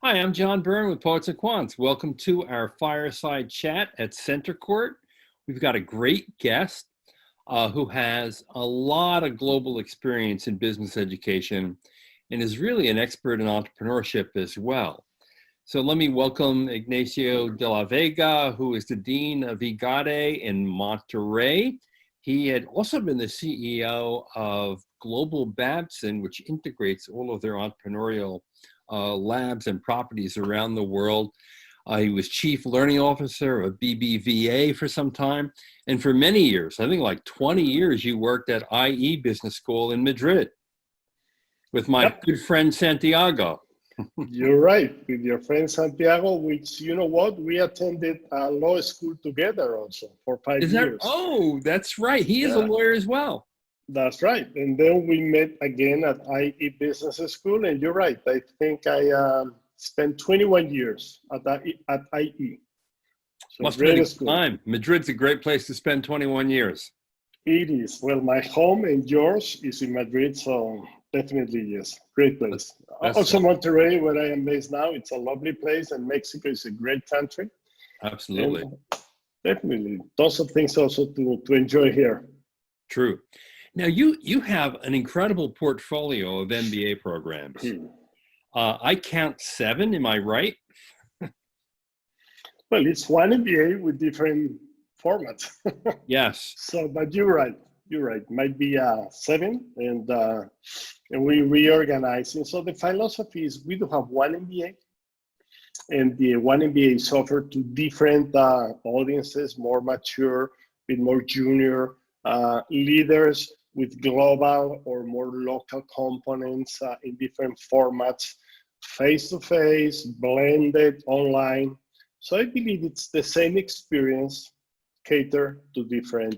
Hi, I'm John Byrne with Poets and Quants. Welcome to our Fireside chat at Center Court. We've got a great guest who has a lot of global experience in business education and is really an expert in entrepreneurship as well. So let me welcome Ignacio de la Vega, who is the Dean of IGADE in Monterrey. He had also been the CEO of Global Babson, which integrates all of their entrepreneurial labs and properties around the world. He was chief learning officer of BBVA for some time. And for many years, I think like 20 years, you worked at IE Business School in Madrid with my good friend Santiago. You're right, with your friend Santiago, which, you know what, we attended law school together also for 5 years. Oh, that's right. He is a lawyer as well. That's right. And then we met again at IE Business School. And you're right, I think I spent 21 years at IE. So must have been a good time. Madrid's a great place to spend 21 years. It is. Well, my home and yours is in Madrid, so definitely yes. Great place. Also Monterrey, where I am based now, it's a lovely place, and Mexico is a great country. Absolutely. And definitely. Lots of things also to enjoy here. True. Now, you have an incredible portfolio of MBA programs. I count 7, am I right? Well, it's one MBA with different formats. Yes. So, but you're right. You're right. Might be 7, and we reorganizing. So the philosophy is we do have one MBA, and the one MBA is offered to different audiences, more mature, with more junior leaders with global or more local components in different formats, face-to-face, blended, online. So I believe it's the same experience catered to different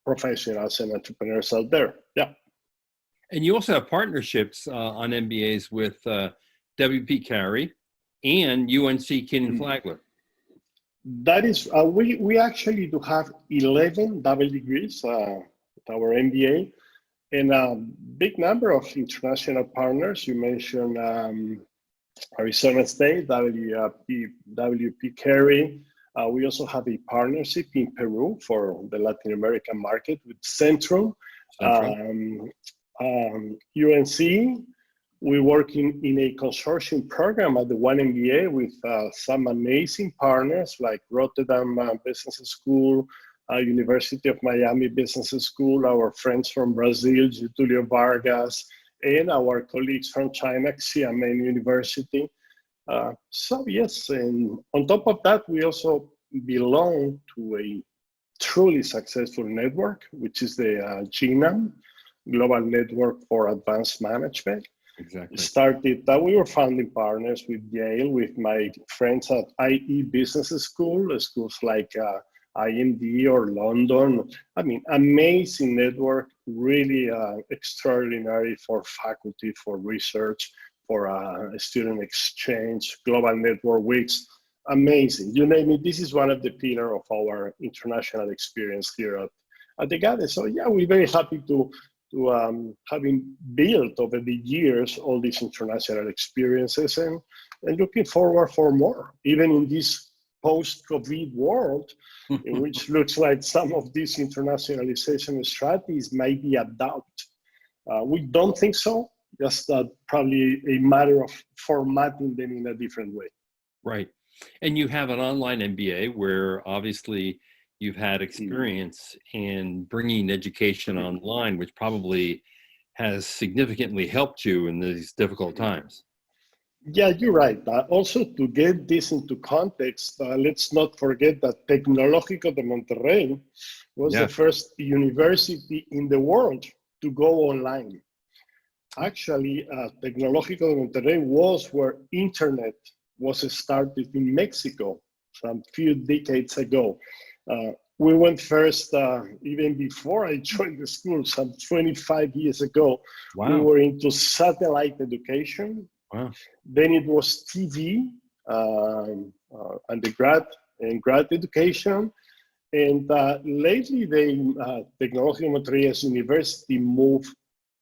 professionals and entrepreneurs out there. Yeah. And you also have partnerships on MBAs with WP Carey and UNC Kenan-Flagler. That is, we actually do have 11 double degrees with our MBA, and a big number of international partners. You mentioned Arizona State, WP Carey. We also have a partnership in Peru for the Latin American market with Centrum. UNC. We're working in a consortium program at the One MBA with some amazing partners like Rotterdam Business School, University of Miami Business School, our friends from Brazil, Getulio Vargas, and our colleagues from China, Xiamen University. So yes, and on top of that, we also belong to a truly successful network, which is the GNAM, Global Network for Advanced Management. Exactly. Started, we were founding partners with Yale, with my friends at IE Business School, schools like IMD or London. I mean, amazing network, really extraordinary for faculty, for research, for student exchange, global network weeks. Amazing. You name it, this is one of the pillars of our international experience here at the IGADE. So yeah, we're very happy to having built over the years all these international experiences and looking forward for more, even in this post-COVID world, in which looks like some of these internationalization strategies might be adopted. We don't think so, just probably a matter of formatting them in a different way. Right. And you have an online MBA where obviously you've had experience in bringing education online, which probably has significantly helped you in these difficult times. Yeah, you're right. Also, to get this into context, let's not forget that Tecnológico de Monterrey was the first university in the world to go online. Actually, Tecnológico de Monterrey was where internet was started in Mexico some few decades ago. We went first, even before I joined the school, some 25 years ago. Wow. We were into satellite education. Wow. Then it was TV, undergrad and grad education. And lately, the Tecnológico Monterrey University moved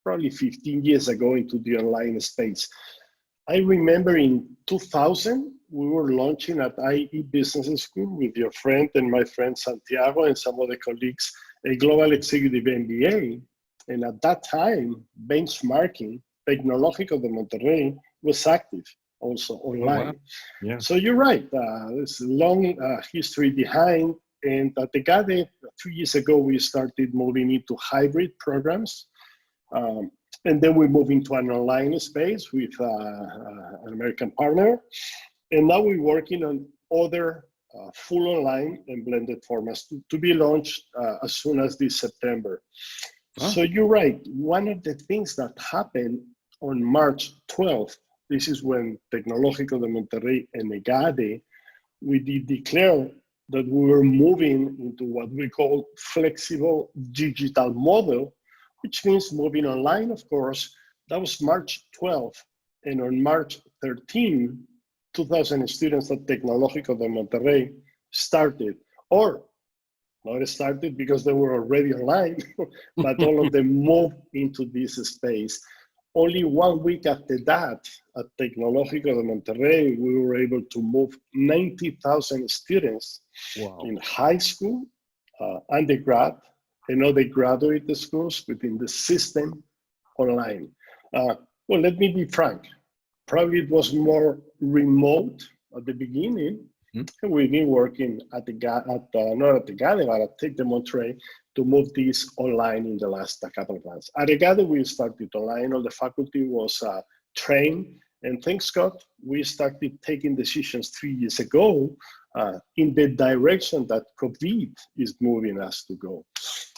probably 15 years ago into the online space. I remember in 2000, we were launching at IE Business School with your friend and my friend Santiago and some other colleagues, a global executive MBA. And at that time, benchmarking Tecnológico de Monterrey was active, also online. Oh, wow. Yeah. So you're right. There's a long history behind. And at the GADE, 2 years ago, we started moving into hybrid programs. And then we move into an online space with an American partner. And now we're working on other full online and blended formats to be launched as soon as this September. Oh. So you're right. One of the things that happened on March 12th, this is when Tecnológico de Monterrey and EGADE, we did declare that we were moving into what we call flexible digital model, which means moving online, of course. That was March 12th. And on March 13th, 2,000 students at Tecnológico de Monterrey started, or not started because they were already online, but all of them moved into this space. Only 1 week after that, at Tecnológico de Monterrey, we were able to move 90,000 students in high school, undergrad, and other graduate schools within the system online. Well, let me be frank. Probably it was more remote at the beginning. And we've been working at the not at the GADE, but at Tec de Monterrey to move this online in the last couple of months. At the GADE, we started online. All the faculty was trained, and thanks God, we started taking decisions 3 years ago in the direction that COVID is moving us to go.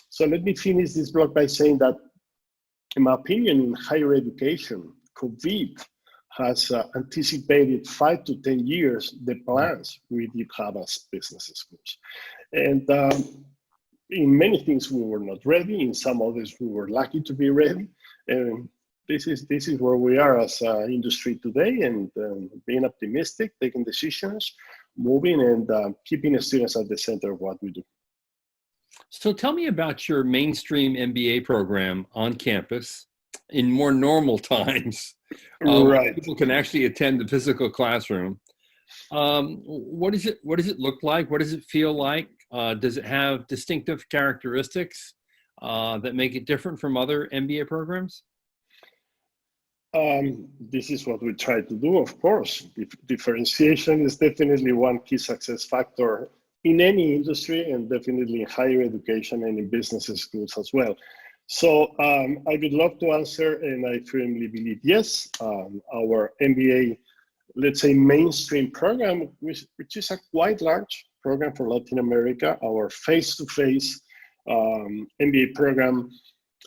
So let me finish this block by saying that, in my opinion, in higher education, COVID has anticipated 5 to 10 years the plans we did have as business schools. And in many things we were not ready, in some others we were lucky to be ready. And this is where we are as an industry today, and being optimistic, taking decisions, moving, and keeping the students at the center of what we do. So tell me about your mainstream MBA program on campus in more normal times. Right. People can actually attend the physical classroom. What does it look like? What does it feel like? Does it have distinctive characteristics that make it different from other MBA programs? This is what we try to do, of course. Differentiation is definitely one key success factor in any industry, and definitely in higher education and in business schools as well. So I would love to answer, and I firmly believe yes. Our MBA, let's say mainstream program, which is a quite large program for Latin America, our face-to-face MBA program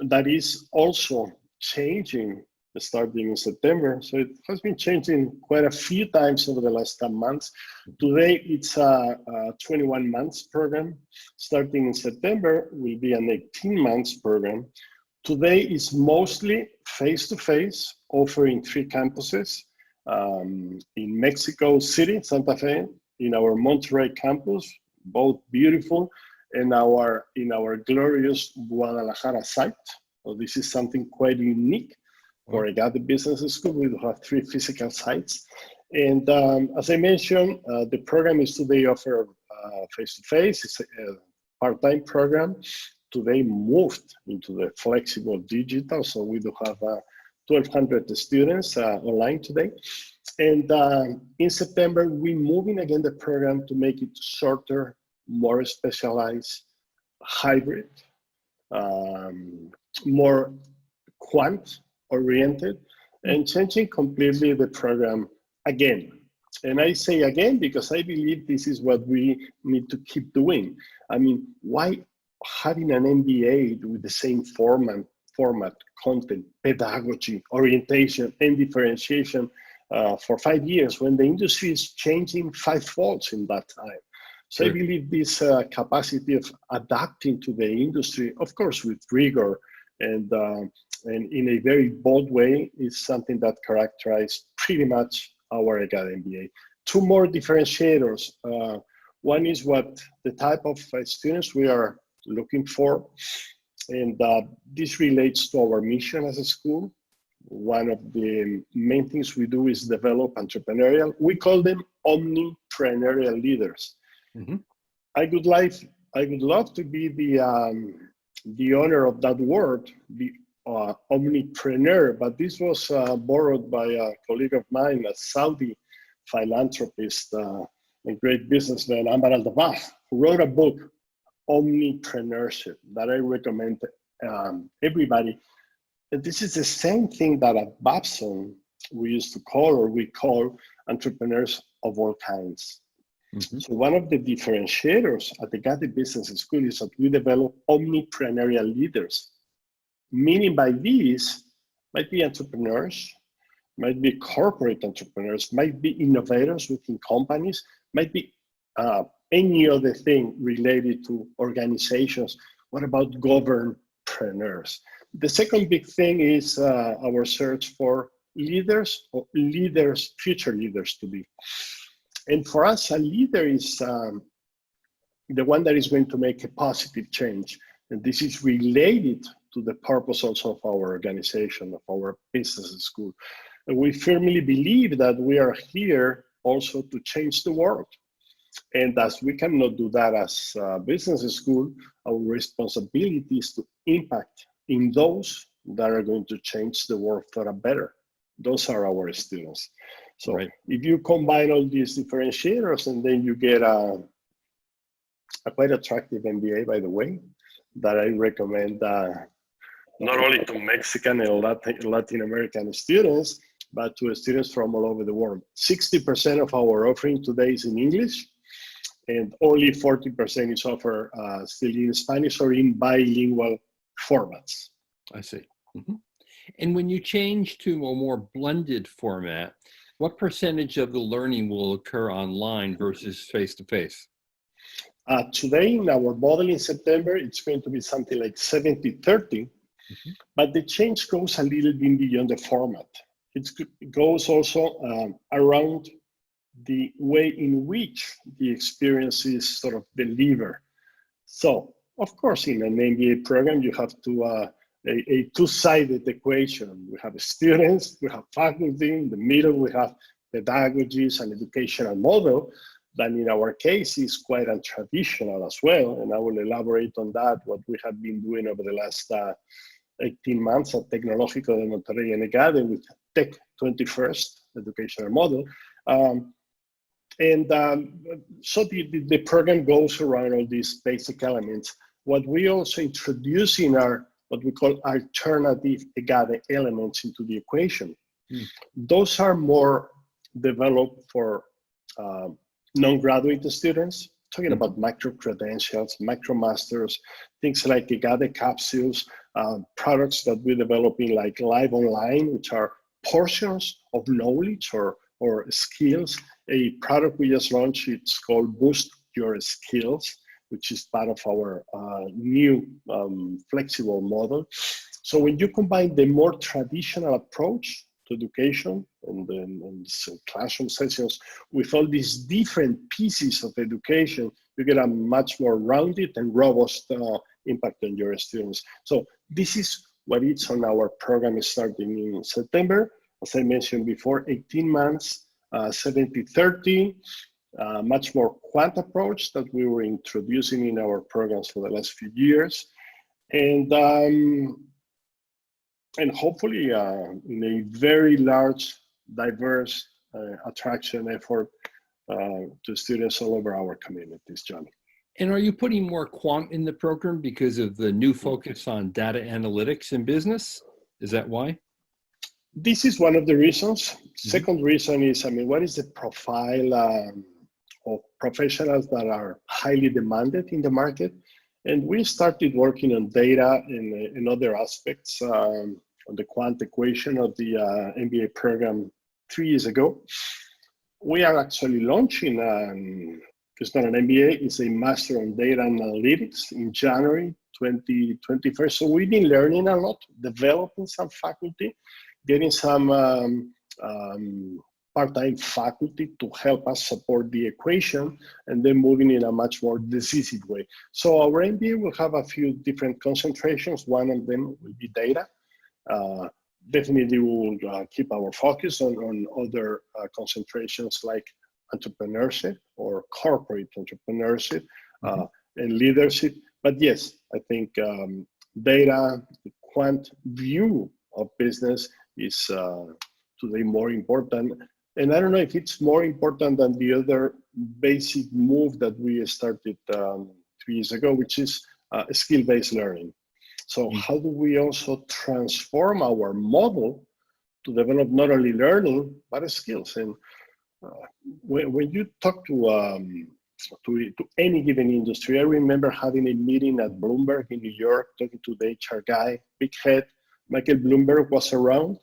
that is also changing starting in September. So it has been changing quite a few times over the last 10 months. Today, it's a 21 months program. Starting in September, will be an 18 months program. Today is mostly face-to-face, offering 3 campuses in Mexico City, Santa Fe, in our Monterrey campus, both beautiful, and in our glorious Guadalajara site. So this is something quite unique. For EGADE Business School, we have 3 physical sites. And as I mentioned, the program is today offered face-to-face. It's a part-time program. Today moved into the flexible digital. So we do have 1,200 students online today. And in September, we're moving again the program to make it shorter, more specialized, hybrid, more quant oriented, and changing completely the program again. And I say again because I believe this is what we need to keep doing. I mean, why having an MBA with the same format, content, pedagogy, orientation, and differentiation for 5 years when the industry is changing 5-fold in that time? So I believe this capacity of adapting to the industry, of course, with rigor and in a very bold way, is something that characterizes pretty much our EGADE MBA. 2 more differentiators. One is what the type of students we are looking for, and this relates to our mission as a school. one of the main things we do is develop entrepreneurial. We call them omnipreneurial leaders. Mm-hmm. I would love to be the owner of that word, the omnipreneur, but this was borrowed by a colleague of mine, a Saudi philanthropist, a great businessman, Amar al-Dabah, who wrote a book, Omnipreneurship, that I recommend everybody. And this is the same thing that at Babson we call entrepreneurs of all kinds. Mm-hmm. So one of the differentiators at the Gade Business School is that we develop omnipreneurial leaders. Meaning by these might be entrepreneurs, might be corporate entrepreneurs, might be innovators within companies, might be any other thing related to organizations. What about governpreneurs? The second big thing is our search for leaders or future leaders to be. And for us, a leader is the one that is going to make a positive change. And this is related to the purpose also of our organization, of our business school. And we firmly believe that we are here also to change the world. And as we cannot do that as a business school, our responsibility is to impact in those that are going to change the world for a better. Those are our students. So right. If you combine all these differentiators, and then you get a quite attractive MBA, by the way, that I recommend not only to Mexican and Latin American students, but to students from all over the world. 60% of our offering today is in English, and only 40% is offered still in Spanish or in bilingual formats. I see. Mm-hmm. And when you change to a more blended format, what percentage of the learning will occur online versus face-to-face? Today, in our model in September, it's going to be something like 70-30, mm-hmm. But the change goes a little bit beyond the format. It goes also around the way in which the experience is sort of delivered. So, of course, in an MBA program, you have to a two-sided equation. We have students, we have faculty, in the middle we have pedagogies and educational model, that in our case is quite untraditional as well. And I will elaborate on that, what we have been doing over the last 18 months at Tecnológico de Monterrey and EGADE with Tech 21st educational model. So the program goes around all these basic elements. What we also introduce in our what we call alternative EGADE elements into the equation. Those are more developed for non-graduate students, talking about micro-credentials, micro-masters, things like EGADE capsules, products that we're developing like Live Online, which are portions of knowledge or skills. A product we just launched, it's called Boost Your Skills, which is part of our new flexible model. So when you combine the more traditional approach to education and classroom sessions with all these different pieces of education, you get a much more rounded and robust impact on your students. So this is what it's on our program starting in September. As I mentioned before, 18 months, 70-30, much more quant approach that we were introducing in our programs for the last few years. And hopefully in a very large, diverse attraction effort to students all over our communities, John. And are you putting more quant in the program because of the new focus on data analytics in business? Is that why? This is one of the reasons. Second reason is, what is the profile of professionals that are highly demanded in the market? And we started working on data and other aspects on the quant equation of the MBA program 3 years ago. We are actually launching, it's not an MBA, it's a Master on Data Analytics in January 2021. So we've been learning a lot, developing some faculty, getting some part-time faculty to help us support the equation, and then moving in a much more decisive way. So our MBA will have a few different concentrations. One of them will be data. definitely we will keep our focus on other concentrations like entrepreneurship or corporate entrepreneurship and leadership. But yes, I think data, the quant view of business is today more important. And I don't know if it's more important than the other basic move that we started 3 years ago, which is skill-based learning. So how do we also transform our model to develop not only learning, but skills? And when you talk to any given industry, I remember having a meeting at Bloomberg in New York, talking to the HR guy, big head. Michael Bloomberg was around.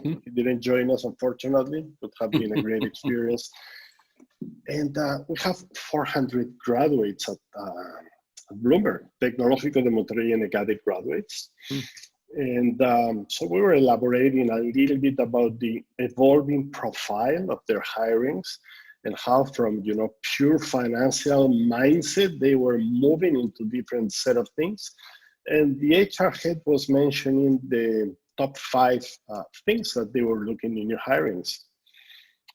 He didn't join us, unfortunately. It would have been a great experience. And we have 400 graduates at Bloomberg, Tecnológico de Monterrey and EGADE graduates. And so we were elaborating a little bit about the evolving profile of their hirings and how from, pure financial mindset, they were moving into different set of things. And the HR head was mentioning the top 5 things that they were looking in your hirings.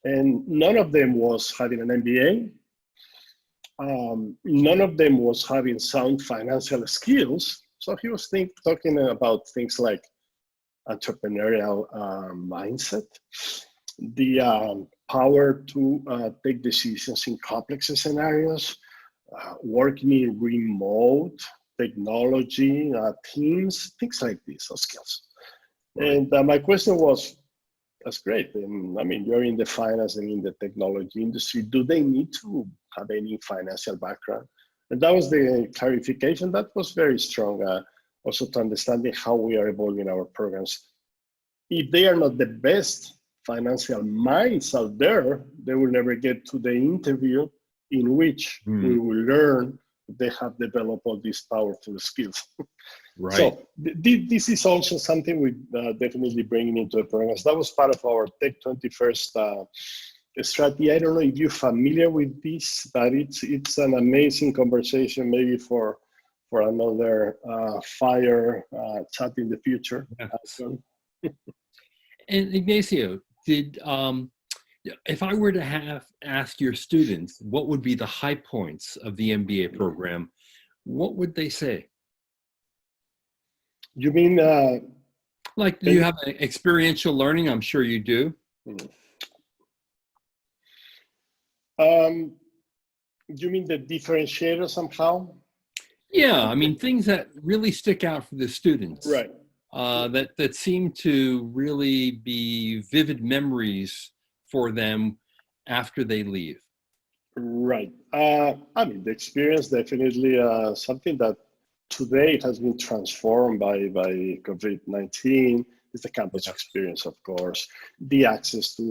And none of them was having an MBA. None of them was having sound financial skills. So he was talking about things like entrepreneurial mindset, the power to take decisions in complex scenarios, working in remote technology, teams, things like these, those skills. Right. And my question was, that's great. And I mean, you're in the finance and in the technology industry. Do they need to have any financial background? And that was the clarification. That was very strong. Also to understanding how we are evolving our programs. If they are not the best financial minds out there, they will never get to the interview in which we will learn they have developed all these powerful skills. Right. So this is also something we definitely bringing into the programs. That was part of our Tech 21st strategy. I don't know if you're familiar with this, but it's an amazing conversation, maybe for another fire chat in the future. Yes. And Ignacio, if I were to ask your students what would be the high points of the MBA program, what would they say? You mean like, do you have experiential learning? I'm sure you do. You mean the differentiator somehow? Yeah, I mean things that really stick out for the students. Right. That seem to really be vivid memories for them after they leave. Right. I mean, the experience definitely something that today has been transformed by COVID-19 is the campus experience, of course, the access to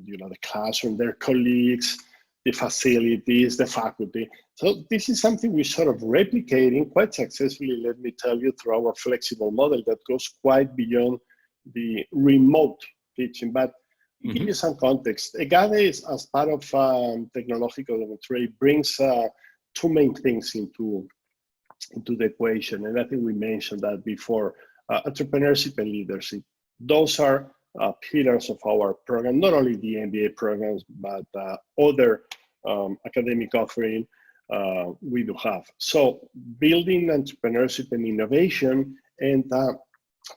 the classroom, their colleagues, the facilities, the faculty. So this is something we're sort of replicating quite successfully, let me tell you, through our flexible model that goes quite beyond the remote teaching. But to give you some context, EGADE is, as part of Tecnológico de Monterrey, brings 2 main things into the equation. And I think we mentioned that before, entrepreneurship and leadership. Those are pillars of our program, not only the MBA programs, but other academic offering we do have. So building entrepreneurship and innovation and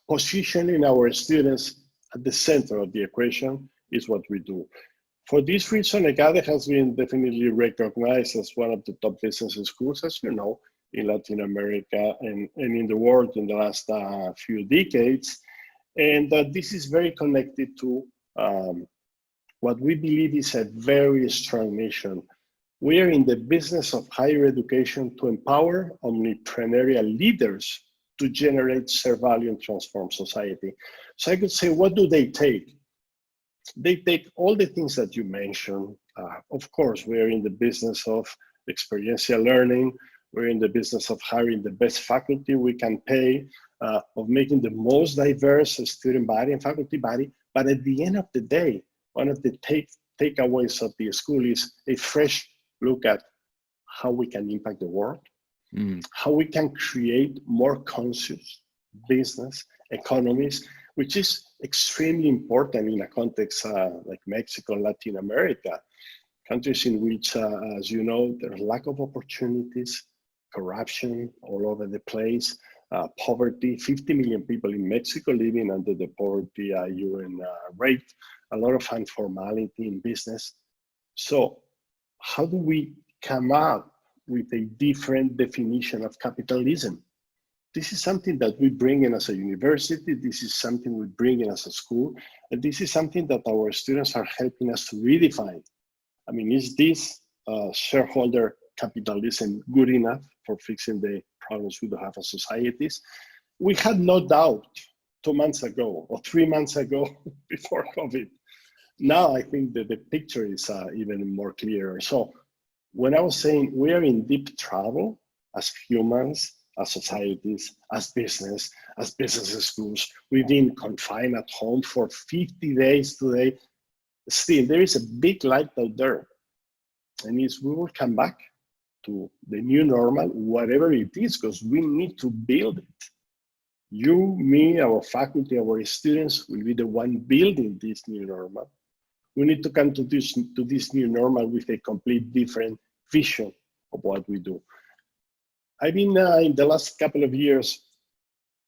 positioning our students at the center of the equation is what we do. For this reason, EGADE has been definitely recognized as one of the top business schools, as you know, in Latin America and in the world in the last few decades. And this is very connected to what we believe is a very strong mission. We are in the business of higher education to empower omnipreneurial leaders to generate shared value and transform society. So I could say, what do they take? They take all the things that you mentioned. Of course, we are in the business of experiential learning. We're in the business of hiring the best faculty we can pay, of making the most diverse student body and faculty body. But at the end of the day, one of the takeaways of the school is a fresh look at how we can impact the world, how we can create more conscious business economies. which is extremely important in a context like Mexico, Latin America, countries in which, as you know, there's lack of opportunities, corruption all over the place, poverty, 50 million people in Mexico living under the poverty UN rate, a lot of informality in business. So how do we come up with a different definition of capitalism? This is something that we bring in as a university. This is something we bring in as a school. And this is something that our students are helping us to redefine. I mean, is this shareholder capitalism good enough for fixing the problems we do have as societies? We had no doubt 2 months ago or 3 months ago before COVID. Now I think that the picture is even more clear. So when I was saying we are in deep trouble as humans, as societies, as business schools, we've been confined at home for 50 days today. Still, there is a big light out there. And it's we will come back to the new normal, whatever it is, because we need to build it. You, me, our faculty, our students will be the one building this new normal. We need to come to this new normal with a complete different vision of what we do. I've been in the last couple of years,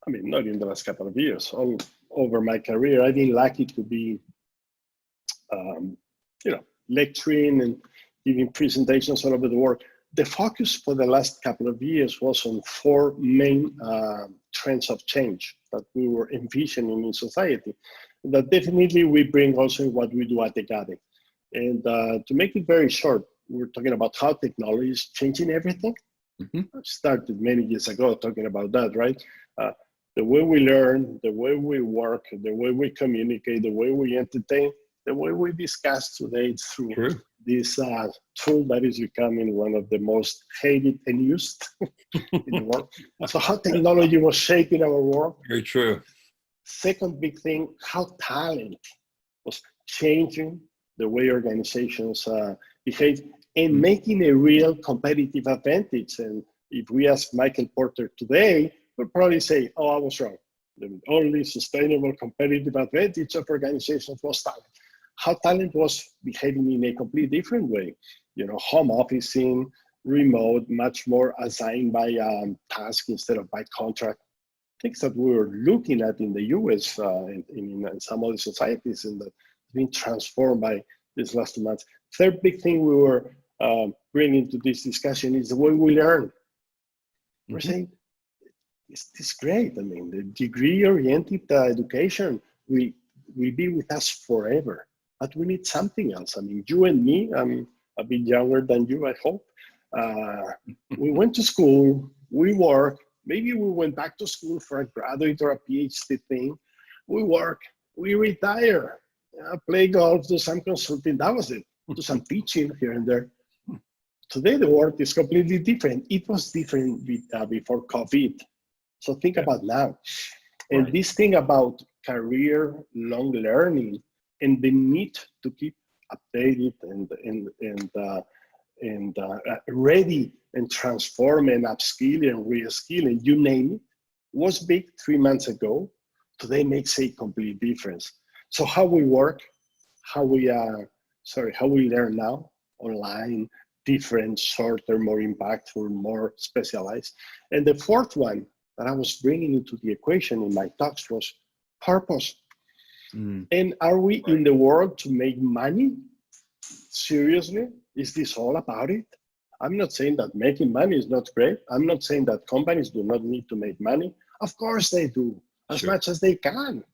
I mean, not in the last couple of years, all over my career, I've been lucky to be, lecturing and giving presentations all over the world. The focus for the last couple of years was on 4 main trends of change that we were envisioning in society. That definitely we bring also in what we do at the GADE. And to make it very short, we're talking about how technology is changing everything. I started many years ago talking about that, right? The way we learn, the way we work, the way we communicate, the way we entertain, the way we discuss today through this tool that is becoming one of the most hated and used in the world. So how technology was shaping our world. Very true. Second big thing, how talent was changing the way organizations behave and making a real competitive advantage. And if we ask Michael Porter today, we'll probably say, oh, I was wrong. The only sustainable competitive advantage of organizations was talent. How talent was behaving in a completely different way. You know, home officing, remote, much more assigned by task instead of by contract. Things that we were looking at in the US in some other societies and that been transformed by these last 2 months. Third big thing we were bringing to this discussion is the way we learn. We're saying, it's great. I mean, the degree-oriented education will be with us forever, but we need something else. I mean, you and me, I'm a bit younger than you, I hope. We went to school, we work, maybe we went back to school for a graduate or a PhD thing. We work, we retire, play golf, do some consulting, that was it. Do some teaching here and there. Today, the world is completely different. It was different before COVID. So think about now. And this thing about career long learning and the need to keep updated and ready and transform and upskill and reskill and you name it was big 3 months ago. Today makes a complete difference. So how we work, how we learn now online, different, shorter, more impactful, more specialized. And the fourth one that I was bringing into the equation in my talks was purpose. And are we in the world to make money? Seriously? Is this all about it? I'm not saying that making money is not great. I'm not saying that companies do not need to make money. Of course they do, as much as they can.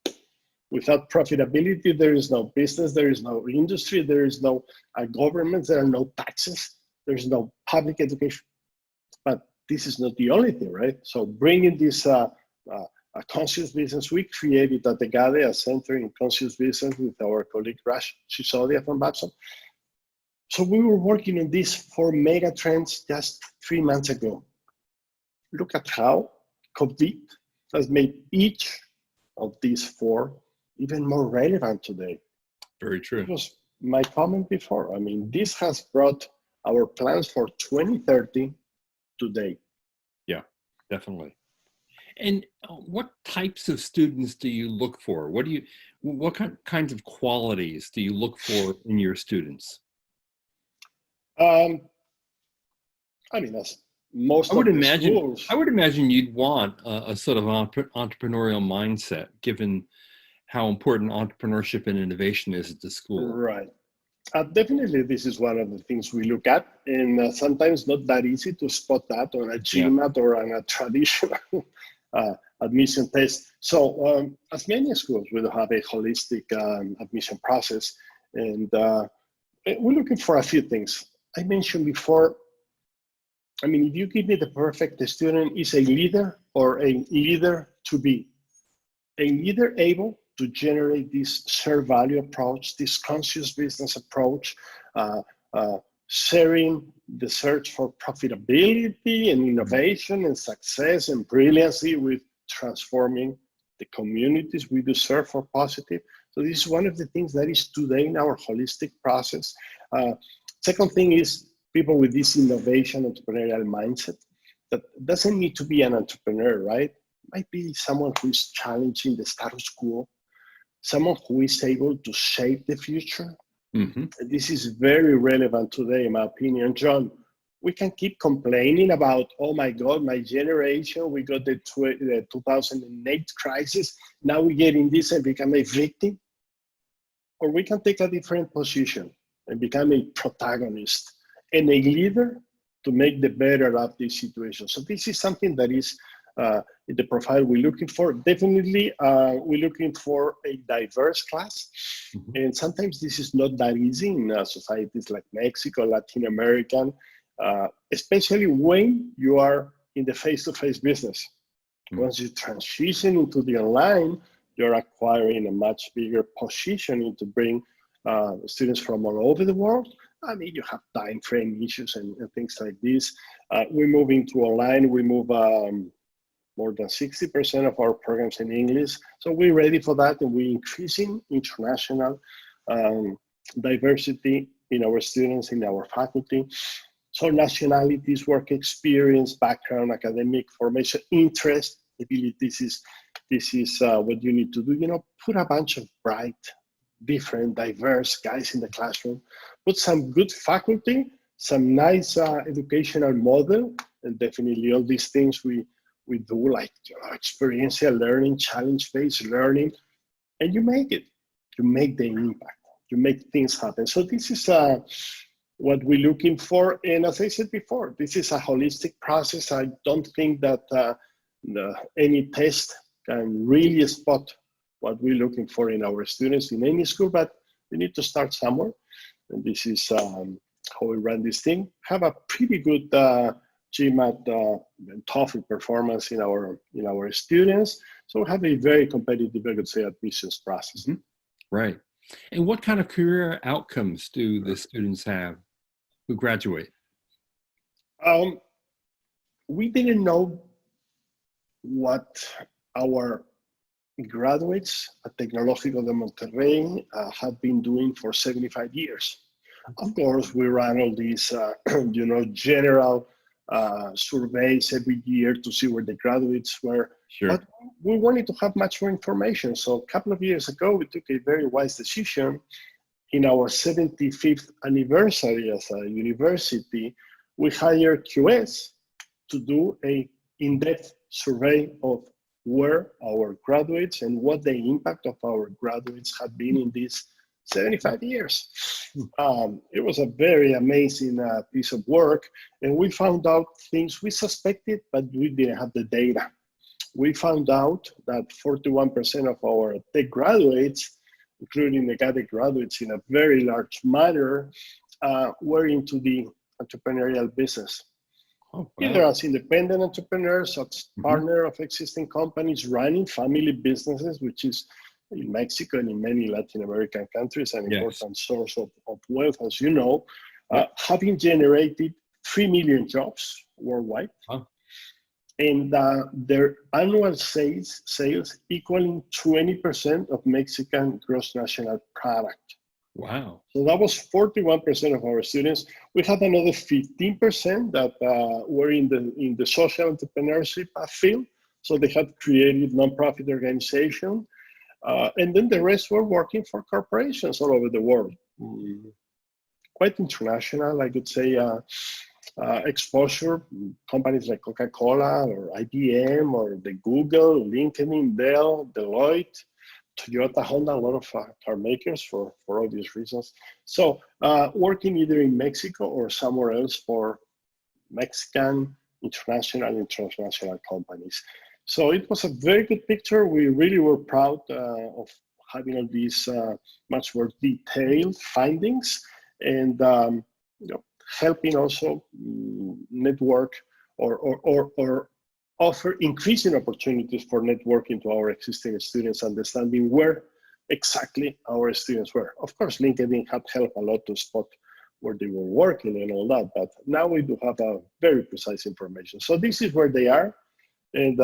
Without profitability, there is no business, there is no industry, there is no government, there are no taxes, there's no public education. But this is not the only thing, right? So bringing this a conscious business, we created at the GADE a center in conscious business with our colleague Rash Sisodia from Babson. So we were working on these 4 mega trends just 3 months ago. Look at how COVID has made each of these 4 even more relevant today. Very true. It was my comment before. I mean, this has brought our plans for 2030 today. Yeah, definitely. And what types of students do you look for? What kinds of qualities do you look for in your students? Um, I mean, as most of the schools, I would imagine you'd want a sort of entrepreneurial mindset, given how important entrepreneurship and innovation is at the school. right? Definitely, this is one of the things we look at, and sometimes not that easy to spot that on a Yeah. GMAT or on a traditional admission test. So, as many schools, we do have a holistic admission process, and we're looking for a few things. I mentioned before, I mean, if you give me the perfect student, is a leader or a leader to be. A leader able to generate this shared value approach, this conscious business approach, uh, sharing the search for profitability and innovation and success and brilliancy with transforming the communities we do serve for positive. So this is one of the things that is today in our holistic process. Second thing is people with this innovation entrepreneurial mindset that doesn't need to be an entrepreneur, right? Might be someone who is challenging the status quo, someone who is able to shape the future. Mm-hmm. This is very relevant today, in my opinion, John. We can keep complaining about, oh my God, my generation, we got the 2008 crisis. Now we get in this and become a victim. Or we can take a different position and become a protagonist and a leader to make the better of this situation. So this is something that is in the profile we're looking for. Definitely, we're looking for a diverse class. Mm-hmm. And sometimes this is not that easy in societies like Mexico, Latin American, especially when you are in the face-to-face business. Mm-hmm. Once you transition into the online, you're acquiring a much bigger positioning to bring students from all over the world. I mean, you have time frame issues and things like this. We move into online, we move more than 60% of our programs in English. So we're ready for that, and we're increasing international diversity in our students, in our faculty. So nationalities, work experience, background, academic formation, interest, abilities, this is what you need to do. You know, put a bunch of bright, different, diverse guys in the classroom, put some good faculty, some nice educational model, and definitely all these things we do, like experiential learning, challenge-based learning, and you make it. You make the impact. You make things happen. So this is what we're looking for. And as I said before, this is a holistic process. I don't think that any test can really spot what we're looking for in our students in any school, but we need to start somewhere. And this is how we run this thing. Have a pretty good GMAT and TOEFL performance in our students. So we have a very competitive, I could say, admissions process. Mm-hmm. Right. And what kind of career outcomes do the students have who graduate? We didn't know what our graduates at Tecnológico de Monterrey have been doing for 75 years. Of course, we ran all these, general surveys every year to see where the graduates were. Sure. But we wanted to have much more information. So a couple of years ago, we took a very wise decision. In our 75th anniversary as a university, we hired QS to do a in-depth survey of where our graduates and what the impact of our graduates have been in these 75 years. It was a very amazing piece of work, and we found out things we suspected, but we didn't have the data. We found out that 41% of our tech graduates, including the GADE graduates in a very large manner, were into the entrepreneurial business. Oh, wow. Either as independent entrepreneurs, as partner of existing companies, running family businesses, which is in Mexico and in many Latin American countries an important source of wealth, as you know, having generated 3 million jobs worldwide. Huh. And their annual sales equaling 20% of Mexican gross national product. Wow. So that was 41% of our students. We had another 15% that were in the social entrepreneurship field. So they had created nonprofit organization, and then the rest were working for corporations all over the world. Quite international, I could say. Exposure, companies like Coca-Cola or IBM or the Google, LinkedIn, Dell, Deloitte, Toyota, Honda, a lot of car makers for all these reasons. So working either in Mexico or somewhere else for Mexican, international, and transnational companies. So it was a very good picture. We really were proud of having all these much more detailed findings, and helping also network or offer increasing opportunities for networking to our existing students, understanding where exactly our students were. Of course, LinkedIn had helped a lot to spot where they were working and all that, but now we do have a very precise information. So this is where they are. And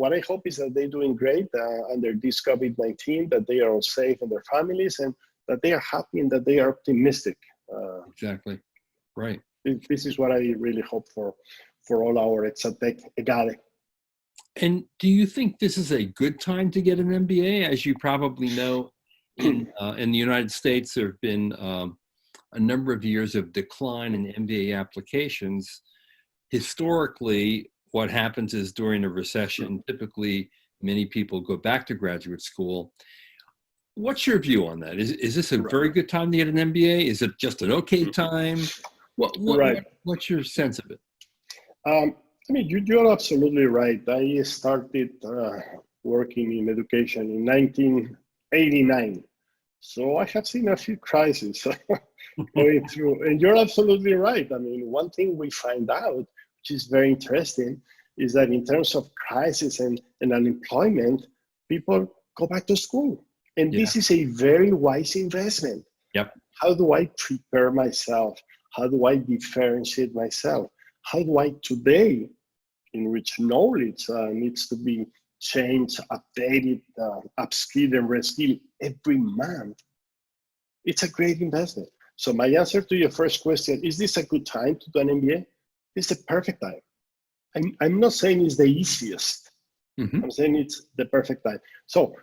what I hope is that they're doing great under this COVID-19, that they are all safe and their families, and that they are happy and that they are optimistic. Exactly. Right. This is what I really hope for all our Exatec EGADE. And do you think this is a good time to get an MBA? As you probably know, in the United States, there have been a number of years of decline in MBA applications. Historically, what happens is during a recession, typically many people go back to graduate school. What's your view on that? Is this a very good time to get an MBA? Is it just an okay time? What's your sense of it? I mean, you're absolutely right. I started working in education in 1989. So I have seen a few crises going through, and you're absolutely right. I mean, one thing we find out, which is very interesting, is that in terms of crisis and unemployment, people go back to school. And this is a very wise investment. Yep. How do I prepare myself? How do I differentiate myself? How do I today, in which knowledge needs to be changed, updated, upskilled, and reskilled every month? It's a great investment. So my answer to your first question, is this a good time to do an MBA? It's the perfect time. I'm not saying it's the easiest. I'm saying it's the perfect time. So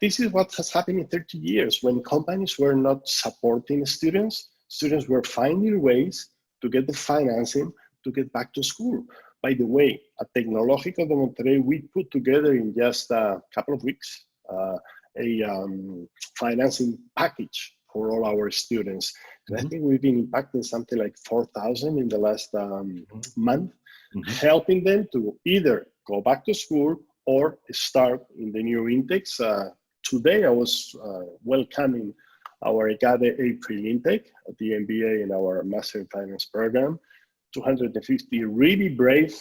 this is what has happened in 30 years. When companies were not supporting students, students were finding ways to get the financing to get back to school. By the way, at Tecnológico de Monterrey, we put together in just a couple of weeks a financing package for all our students. And I think we've been impacting something like 4,000 in the last month, helping them to either go back to school or start in the new intakes. Today, I was welcoming our EGADE April intake at the MBA in our Master in Finance program. 250 really brave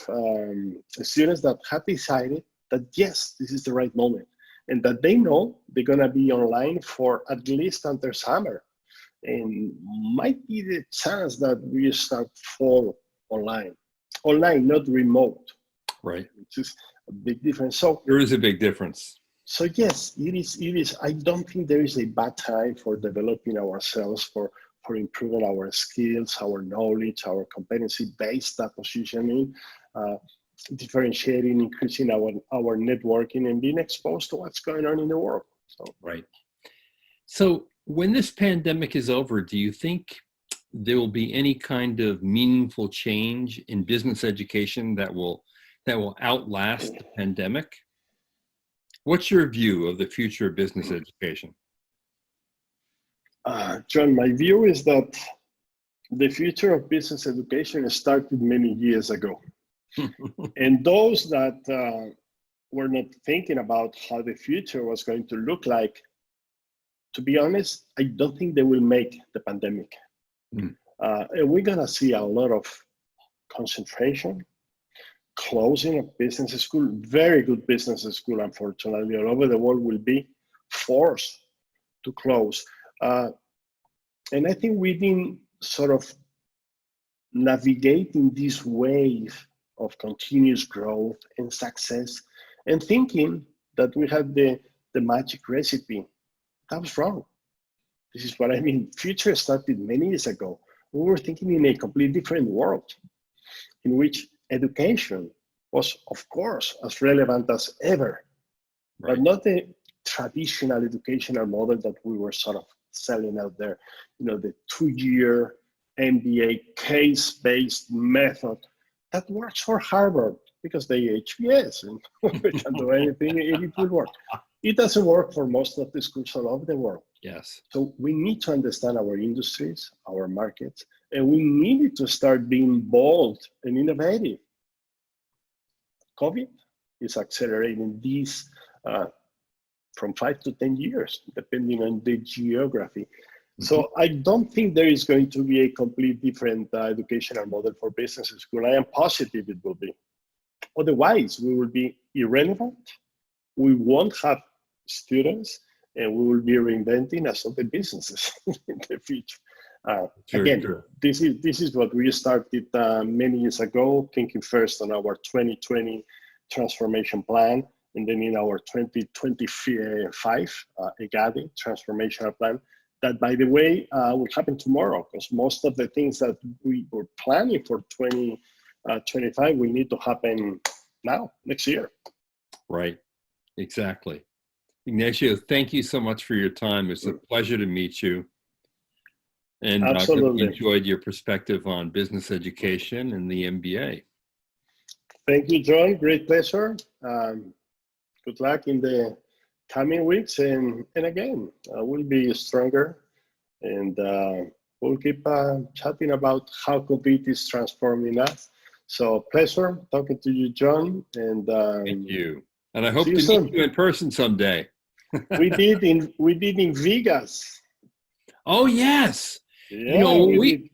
students that have decided that, yes, this is the right moment, and that they know they're going to be online for at least until summer. And might be the chance that we start fall online, not remote. Right. Which is a big difference. So there is a big difference. So yes, it is. I don't think there is a bad time for developing ourselves, for improving our skills, our knowledge, our competency-based positioning, differentiating, increasing our networking, and being exposed to what's going on in the world. So. Right. So when this pandemic is over, do you think there will be any kind of meaningful change in business education that will outlast the pandemic? What's your view of the future of business education? John, my view is that the future of business education started many years ago. And those that were not thinking about how the future was going to look like, to be honest, I don't think they will make the pandemic. And we're going to see a lot of concentration, closing of business school. Very good business school, unfortunately, all over the world will be forced to close. And I think we've been sort of navigating this wave of continuous growth and success and thinking that we had the magic recipe. That was wrong. This is what I mean. Future started many years ago. We were thinking in a completely different world in which education was, of course, as relevant as ever, Right. but not the traditional educational model that we were sort of selling out there. The 2-year MBA case-based method that works for Harvard because they HBS and we can do anything and it will work. It doesn't work for most of the schools all over the world. Yes. So we need to understand our industries, our markets, and we needed to start being bold and innovative. COVID is accelerating these from 5 to 10 years, depending on the geography. Mm-hmm. So I don't think there is going to be a complete different educational model for business school. I am positive it will be. Otherwise, we will be irrelevant. We won't have students, and we will be reinventing as of the businesses in the future. Again, this is what we started many years ago, thinking first on our 2020 transformation plan, and then in our 2025 EGADI transformational plan, that, by the way, will happen tomorrow, because most of the things that we were planning for 2025 will need to happen now, next year. Right, exactly. Ignacio, thank you so much for your time. It's a pleasure to meet you. And absolutely enjoyed your perspective on business education and the MBA. Thank you, John. Great pleasure. Good luck in the coming weeks. And again, we'll be stronger. And we'll keep chatting about how COVID is transforming us. So pleasure talking to you, John. And thank you. And I hope to meet you in person someday. we did in Vegas. Oh, yes. Yeah,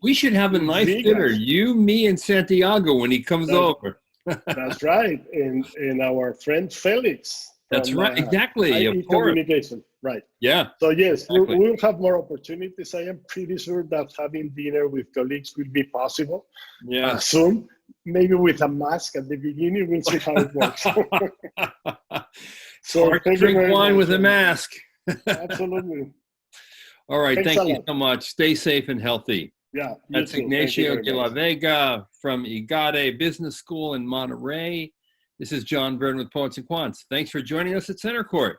we should have a nice dinner. You, me, and Santiago when he comes over. That's right. And our friend Felix. That's right. Exactly. Of communication. Right. Yeah. So yes, exactly. we'll have more opportunities. I am pretty sure that having dinner with colleagues will be possible. Yeah. Soon, maybe with a mask at the beginning. We'll see how it works. So hard to drink wine with a mask. Absolutely. All right. Thank you so much. Stay safe and healthy. Yeah. That's Ignacio de la Vega from IGADE Business School in Monterey. This is John Byrne with Poets and Quants. Thanks for joining us at Center Court.